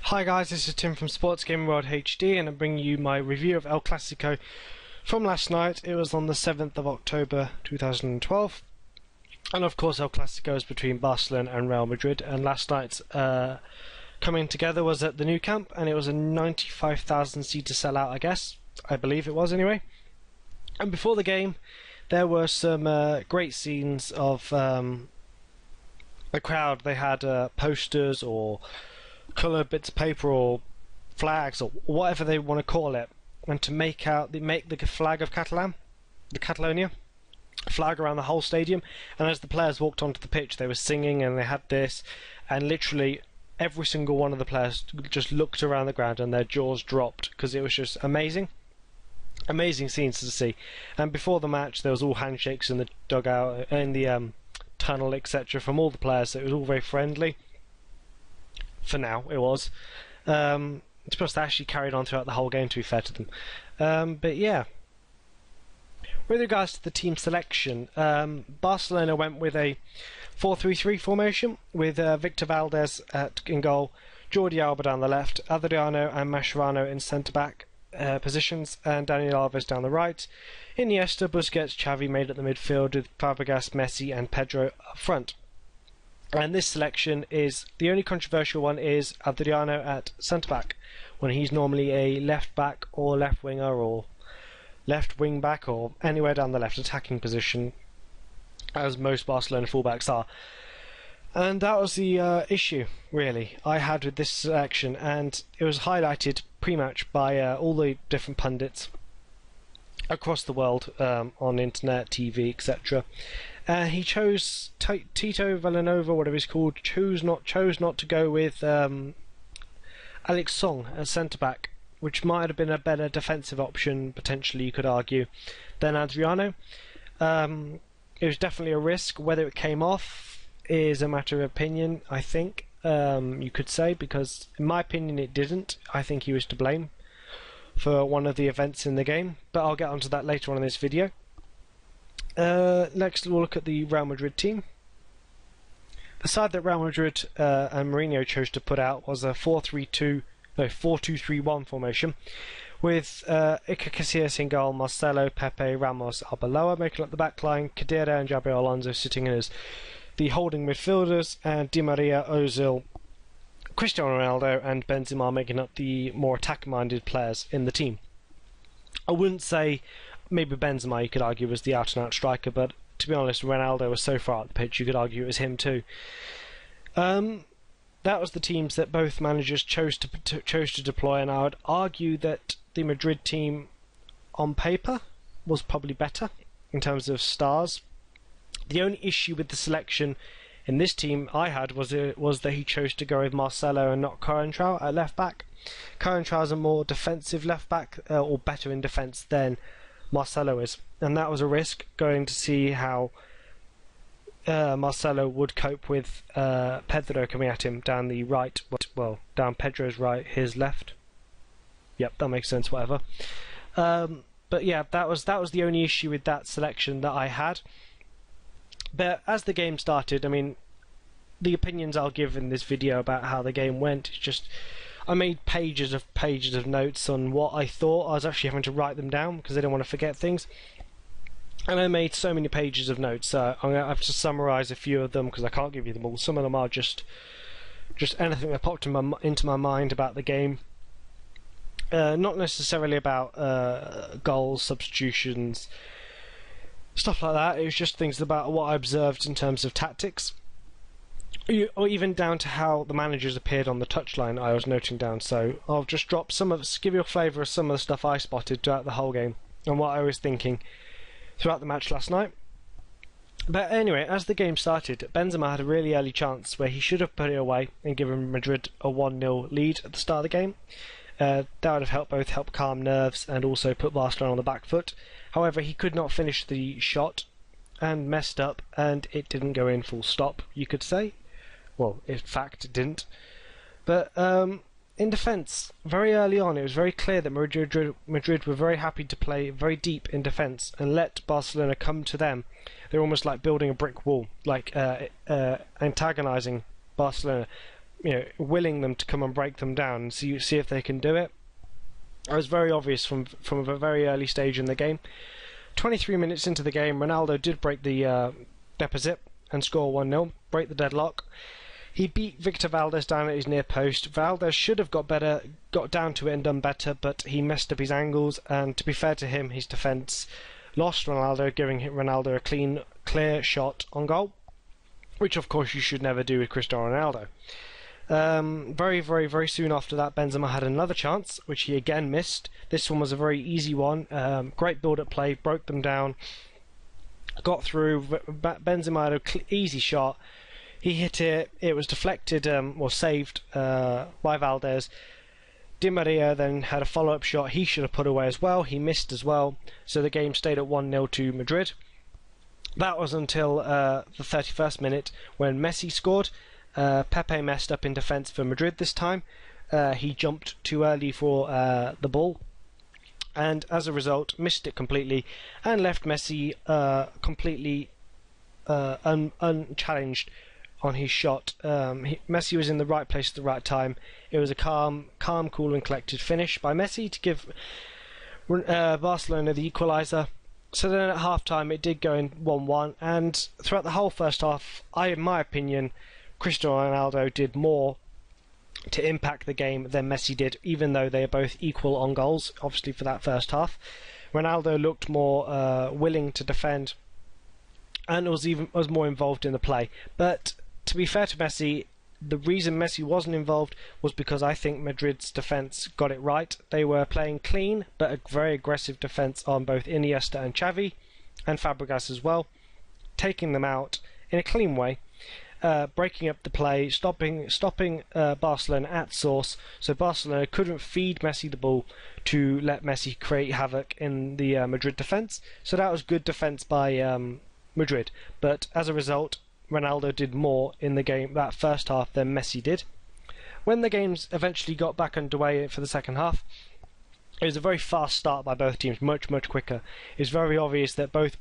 Hi guys, this is Tim from Sports Gaming World HD and I'm bringing you my review of El Clasico from last night. It was on the 7th of October 2012 and of course El Clasico is between Barcelona and Real Madrid, and last night's coming together was at the Nou Camp and it was a 95,000 seater sellout, I believe it was anyway. And before the game there were some great scenes of the crowd. They had posters or coloured bits of paper or flags or whatever they want to call it, and to make the flag of Catalonia flag around the whole stadium. And as the players walked onto the pitch they were singing and they had this, and literally every single one of the players just looked around the ground and their jaws dropped because it was just amazing scenes to see. And before the match there was all handshakes in the dugout, in the tunnel, etc., from all the players, so it was all very friendly. For now, it was. It's supposed to actually carried on throughout the whole game, to be fair to them. But yeah, with regards to the team selection, Barcelona went with a 4-3-3 formation with Victor Valdés in goal, Jordi Alba down the left, Adriano and Mascherano in centre-back positions, and Daniel Alves down the right. Iniesta, Busquets, Xavi made at the midfield with Fabregas, Messi and Pedro up front. And this selection is, the only controversial one is Adriano at centre-back, when he's normally a left-back or left-winger or left wing-back or anywhere down the left attacking position, as most Barcelona fullbacks are. And that was the issue, really, I had with this selection, and it was highlighted pre-match by all the different pundits across the world, on internet, TV, etc. He chose Tito Villanova, whatever he's called, chose not to go with Alex Song as centre-back, which might have been a better defensive option, potentially, you could argue, than Adriano. It was definitely a risk. Whether it came off is a matter of opinion, I think, you could say, because in my opinion it didn't. I think he was to blame for one of the events in the game, but I'll get onto that later on in this video. Next we'll look at the Real Madrid team. The side that Real Madrid and Mourinho chose to put out was a 4-2-3-1 formation with Iker Casillas in goal, Marcelo, Pepe, Ramos, Arbeloa making up the back line, Khedira and Javier Alonso sitting in as the holding midfielders, and Di Maria, Ozil, Cristiano Ronaldo and Benzema making up the more attack-minded players in the team. I wouldn't say, maybe Benzema you could argue was the out-and-out striker, but to be honest, Ronaldo was so far out the pitch you could argue it was him too. That was the teams that both managers chose to deploy, and I would argue that the Madrid team on paper was probably better in terms of stars. The only issue with the selection in this team I had was that he chose to go with Marcelo and not Coentrão at left back. Coentrão is a more defensive left back, or better in defence than Marcelo is, and that was a risk, going to see how Marcelo would cope with Pedro coming at him down the right, well, down Pedro's right, his left. Yep, that makes sense, whatever. But yeah, that was the only issue with that selection that I had. But as the game started, I mean, the opinions I'll give in this video about how the game went, it's just, I made pages of notes on what I thought. I was actually having to write them down because I didn't want to forget things. And I made so many pages of notes, so I'm going to have to summarise a few of them because I can't give you them all. Some of them are just anything that popped into my mind about the game. Not necessarily about goals, substitutions, stuff like that. It was just things about what I observed in terms of tactics, or even down to how the managers appeared on the touchline. I was noting down, so I'll just drop give you a flavour of some of the stuff I spotted throughout the whole game and what I was thinking throughout the match last night. But anyway, as the game started, Benzema had a really early chance where he should have put it away and given Madrid a 1-0 lead at the start of the game. That would have helped calm nerves and also put Barcelona on the back foot. However, he could not finish the shot and messed up, and it didn't go in full stop, you could say. Well, in fact, it didn't. But in defence, very early on, it was very clear that Madrid were very happy to play very deep in defence and let Barcelona come to them. They were almost like building a brick wall, like antagonising Barcelona. willing them to come and break them down and see if they can do it. It was very obvious from a very early stage in the game. 23 minutes into the game, Ronaldo did break the deposit and score 1-0, break the deadlock. He beat Victor Valdez down at his near post. Valdez should have got down to it and done better, but he messed up his angles, and to be fair to him, his defence lost Ronaldo, giving Ronaldo a clear shot on goal, which of course you should never do with Cristiano Ronaldo. Very, very, very soon after that, Benzema had another chance, which he again missed. This one was a very easy one. Great build-up play, broke them down, got through. Benzema had an easy shot. He hit it. It was deflected, or saved by Valdez. Di Maria then had a follow-up shot. He should have put away as well. He missed as well. So the game stayed at 1-0 to Madrid. That was until the 31st minute when Messi scored. Pepe messed up in defence for Madrid this time. He jumped too early for the ball, and as a result missed it completely and left Messi completely unchallenged on his shot. Messi was in the right place at the right time. It was a calm, cool and collected finish by Messi to give Barcelona the equaliser. So then at half-time it did go in 1-1, and throughout the whole first half, in my opinion, Cristiano Ronaldo did more to impact the game than Messi did, even though they are both equal on goals, obviously, for that first half. Ronaldo looked more willing to defend and was more involved in the play. But to be fair to Messi, the reason Messi wasn't involved was because I think Madrid's defence got it right. They were playing clean, but a very aggressive defence on both Iniesta and Xavi, and Fabregas as well, taking them out in a clean way. Breaking up the play, stopping Barcelona at source, so Barcelona couldn't feed Messi the ball to let Messi create havoc in the Madrid defence. So that was good defence by Madrid, but as a result, Ronaldo did more in the game that first half than Messi did. When the games eventually got back underway for the second half, it was a very fast start by both teams, much quicker. It's very obvious that both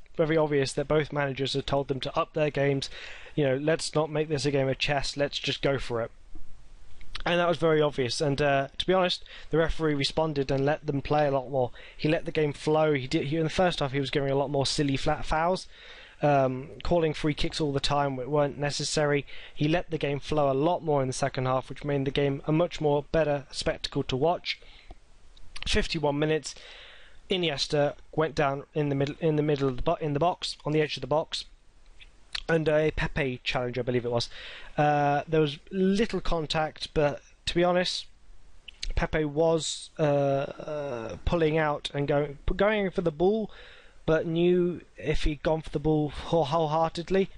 managers had told them to up their games. Let's not make this a game of chess. Let's just go for it. And that was very obvious. And to be honest, the referee responded and let them play a lot more. He let the game flow. He in the first half he was giving a lot more silly flat fouls, calling free kicks all the time that weren't necessary. He let the game flow a lot more in the second half, which made the game a much more better spectacle to watch. 51 minutes, Iniesta went down in the middle of the box, on the edge of the box, and a Pepe challenge, I believe it was. There was little contact, but to be honest, Pepe was pulling out and going for the ball, but knew if he'd gone for the ball wholeheartedly,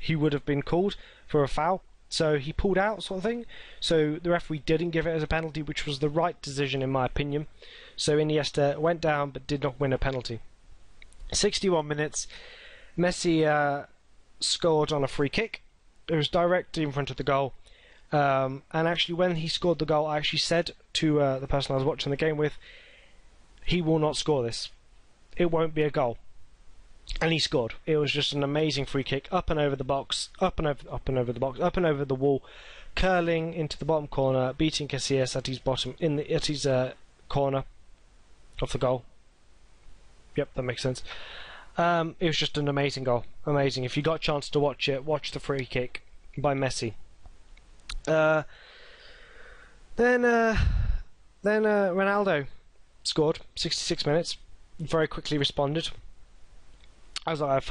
he would have been called for a foul. So he pulled out, sort of thing. So the referee didn't give it as a penalty, which was the right decision in my opinion. So Iniesta went down but did not win a penalty. 61 minutes, Messi scored on a free kick. It was directly in front of the goal. And actually when he scored the goal, I actually said to the person I was watching the game with, he will not score this. It won't be a goal. And he scored. It was just an amazing free kick, up and over the box, up and over the wall, curling into the bottom corner, beating Casillas at his corner of the goal. Yep, that makes sense. It was just an amazing goal. Amazing. If you got a chance to watch it, watch the free kick by Messi. Then Ronaldo scored. 66 minutes. Very quickly responded. As I've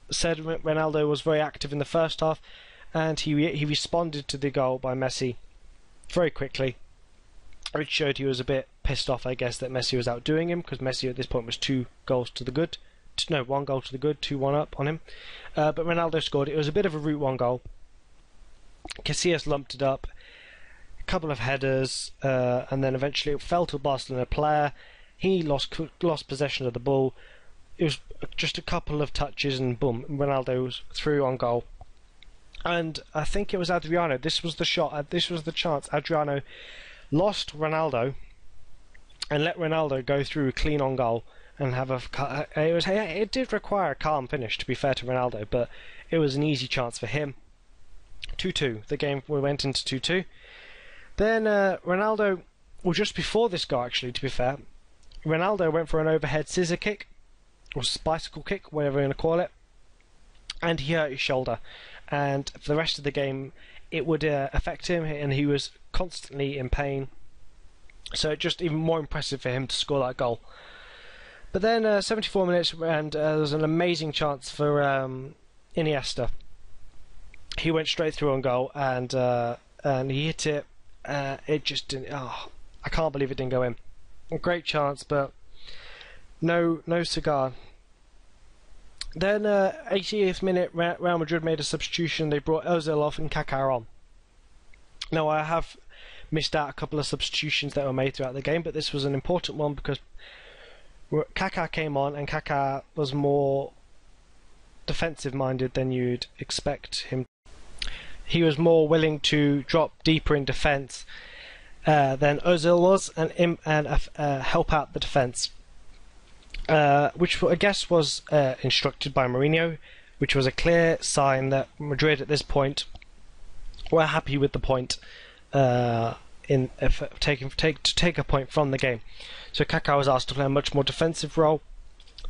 said, Ronaldo was very active in the first half, and he responded to the goal by Messi very quickly, which showed he was a bit pissed off, I guess, that Messi was outdoing him, because Messi at this point was 1 goal to the good, 2-1 up on him. But Ronaldo scored. It was a bit of a route one goal. Casillas lumped it up, a couple of headers, and then eventually it fell to a Barcelona player. He lost possession of the ball. It was just a couple of touches and boom, Ronaldo was through on goal. And I think it was Adriano. This was the shot. This was the chance. Adriano lost Ronaldo and let Ronaldo go through clean on goal and have it did require a calm finish, to be fair to Ronaldo, but it was an easy chance for him. 2-2. The game we went into 2-2. Then Ronaldo, well, just before this goal, actually, to be fair, Ronaldo went for an overhead scissor kick, or bicycle kick, whatever you want to call it, and he hurt his shoulder. And for the rest of the game, it would affect him, and he was constantly in pain. So just even more impressive for him to score that goal. But then 74 minutes, and there was an amazing chance for Iniesta. He went straight through on goal, and he hit it. It just didn't. Oh, I can't believe it didn't go in. A great chance, but no cigar. Then 88th minute, Real Madrid made a substitution. They brought Ozil off and Kaká on. Now, I have missed out a couple of substitutions that were made throughout the game, but this was an important one because Kaká came on, and Kaká was more defensive-minded than you'd expect him. He was more willing to drop deeper in defence than Ozil was, and help out the defence, which I guess was instructed by Mourinho, which was a clear sign that Madrid at this point were happy with the point to take a point from the game. So Kaká was asked to play a much more defensive role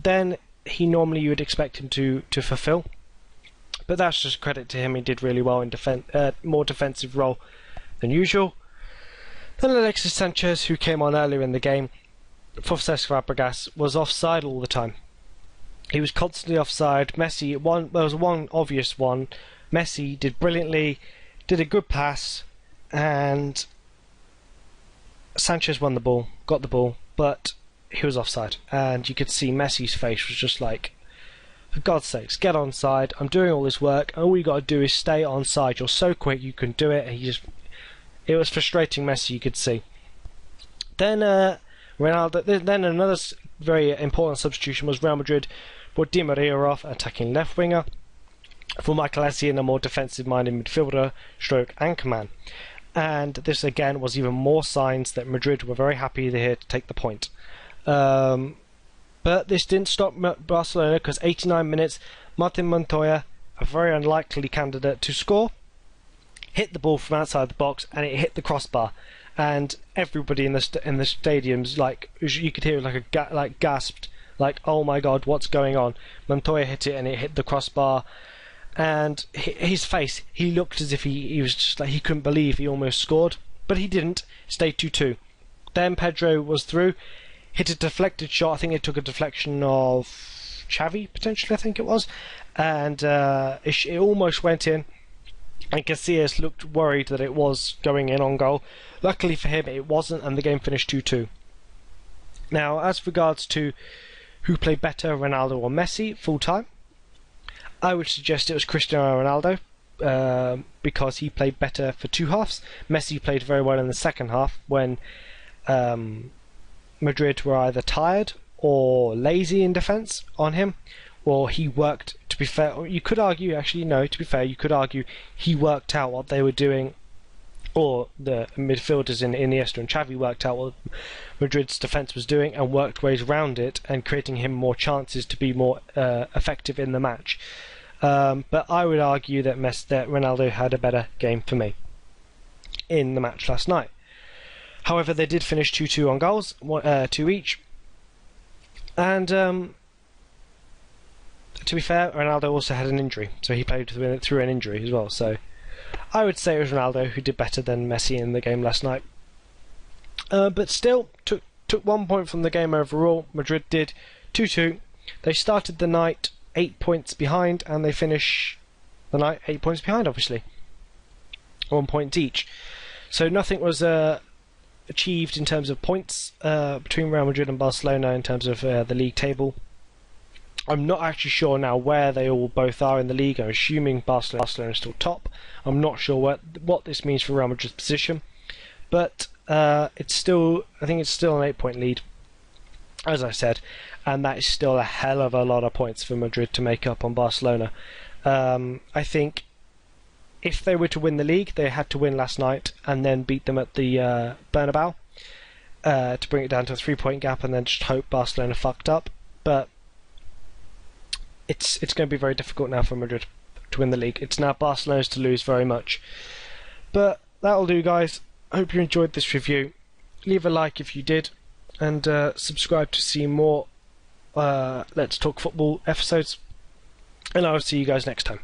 than you would expect him to fulfil. But that's just credit to him. He did really well in more defensive role than usual. Then Alexis Sanchez, who came on earlier in the game for Cesc Fabregas, was offside all the time. He was constantly offside. Messi, there was one obvious one. Messi did brilliantly, did a good pass, and Sanchez won the ball, got the ball, but he was offside. And you could see Messi's face was just like, for God's sakes, get onside. I'm doing all this work, and all you got to do is stay onside. You're so quick, you can do it. And it was frustrating Messi, you could see. Then Ronaldo. Then another very important substitution was Real Madrid brought Di Maria off, attacking left winger, for Michael Essien, a more defensive-minded midfielder, stroke anchorman. And this again was even more signs that Madrid were very happy they're here to take the point. But this didn't stop Barcelona, because 89 minutes, Martin Montoya, a very unlikely candidate to score, hit the ball from outside the box, and it hit the crossbar. And everybody in the stadiums, like, you could hear it gasped, like, oh my God, what's going on? Montoya hit it, and it hit the crossbar. And his face, he looked as if he was just like, he couldn't believe he almost scored, but he didn't. It stayed 2-2. Then Pedro was through, hit a deflected shot. I think it took a deflection of Xavi, potentially, I think it was, and it almost went in, and Casillas looked worried that it was going in on goal. Luckily for him, it wasn't, and the game finished 2-2. Now, as regards to who played better, Ronaldo or Messi, full time, I would suggest it was Cristiano Ronaldo, because he played better for two halves. Messi played very well in the second half when Madrid were either tired or lazy in defence on him, or he worked, to be fair, you could argue, actually no, to be fair, you could argue he worked out what they were doing, or the midfielders in Iniesta and Xavi worked out what Madrid's defence was doing and worked ways around it and creating him more chances to be more effective in the match. But I would argue that Ronaldo had a better game for me in the match last night. However, they did finish 2-2 on goals, 2 each. And to be fair, Ronaldo also had an injury, so he played through an injury as well. So I would say it was Ronaldo who did better than Messi in the game last night. But still, took 1 point from the game overall. Madrid did 2-2. They started the night 8 points behind, and they finish the night 8 points behind, obviously. 1 point each. So nothing was achieved in terms of points between Real Madrid and Barcelona in terms of the league table. I'm not actually sure now where they all both are in the league. I'm assuming Barcelona is still top. I'm not sure what this means for Real Madrid's position, but it's still, I think it's still an 8 point lead, as I said, and that is still a hell of a lot of points for Madrid to make up on Barcelona. I think if they were to win the league, they had to win last night and then beat them at the Bernabeu to bring it down to a 3 point gap, and then just hope Barcelona fucked up. But it's going to be very difficult now for Madrid. to win the league. It's now Barcelona's to lose very much. But that'll do, guys. I hope you enjoyed this review. Leave a like if you did, and subscribe to see more Let's Talk Football episodes. And I'll see you guys next time.